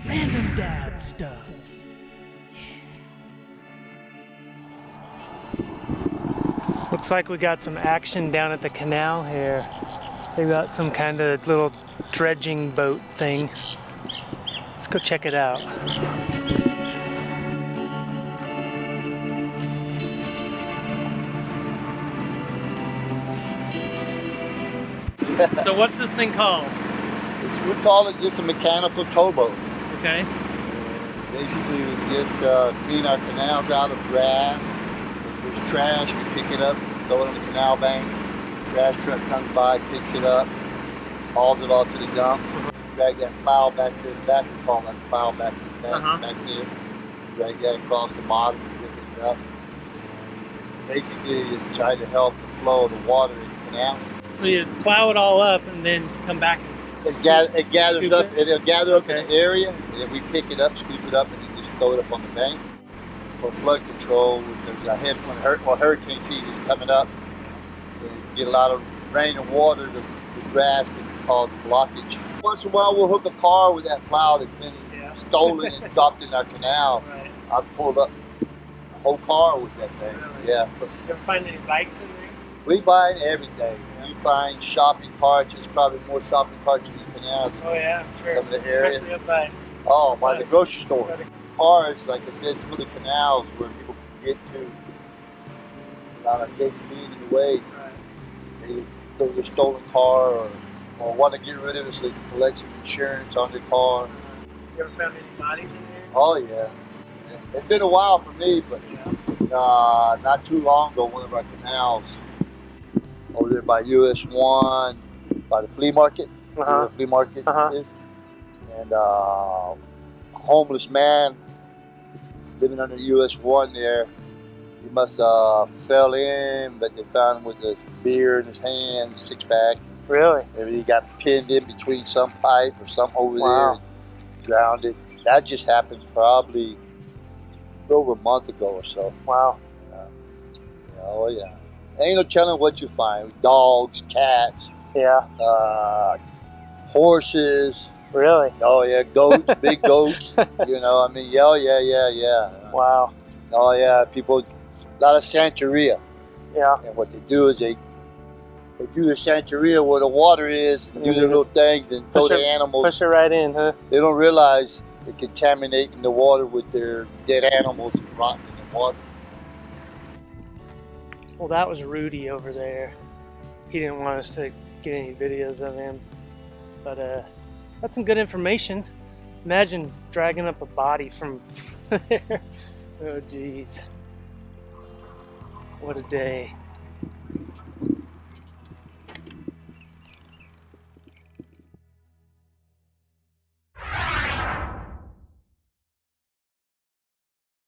Random dad stuff. Looks like we got some action down at the canal here. They got some kind of little dredging boat thing. Let's go check it out. So what's this thing called? We call it just a mechanical towboat. Okay. Basically, it's just clean our canals out of grass. If there's trash, we pick it up, throw it on the canal bank. Trash truck comes by, picks it up, hauls it all to the dump. Drag that plow back to the back. We call that plow back to the back, back there. Drag that across the bottom and pick it up. Basically, it's trying to help the flow of the water in the canal. So you plow it all up and then come back. It gathers up. It'll gather up in an area, and then we pick it up, scoop it up, and then just throw it up on the bank for flood control. When hurricane season is coming up, and you get a lot of rain and water, the grass can cause blockage. Once in a while, we'll hook a car with that plow that's been stolen and dropped in our canal. Right. I've pulled up a whole car with that thing. Really? Yeah. You ever find any bikes in there? We buy everything. You find shopping carts. There's probably more shopping carts in the canal than Oh yeah, I'm sure. some of the area. Especially up by. By the grocery stores. Cars, like I said, some of the canals where people can get to without things being in the way. Right. They throw their stolen car or want to get rid of it so they can collect some insurance on their car. You ever found any bodies in there? Oh yeah. It's been a while for me, but not too long ago, one of our canals over there by US 1, by the flea market, where the flea market is, and a homeless man living under US 1 there. He must have fell in, but they found him with a beer in his hand, 6-pack. Really? Maybe he got pinned in between some pipe or something over there, and drowned it. That just happened probably over a month ago or so. Wow. Oh yeah. Ain't no telling what you find. Dogs, cats. Yeah. Horses. Really? Oh yeah, goats, big goats. You know, I mean, yeah. Wow. Oh yeah, people, a lot of Santeria. Yeah. And what they do is they do the Santeria where the water is, and do their little things and throw the animals. Push it right in, huh? They don't realize they're contaminating the water with their dead animals and rotting in the water. Well, that was Rudy over there. He didn't want us to get any videos of him, but that's some good information. Imagine dragging up a body from there. Oh geez, what a day.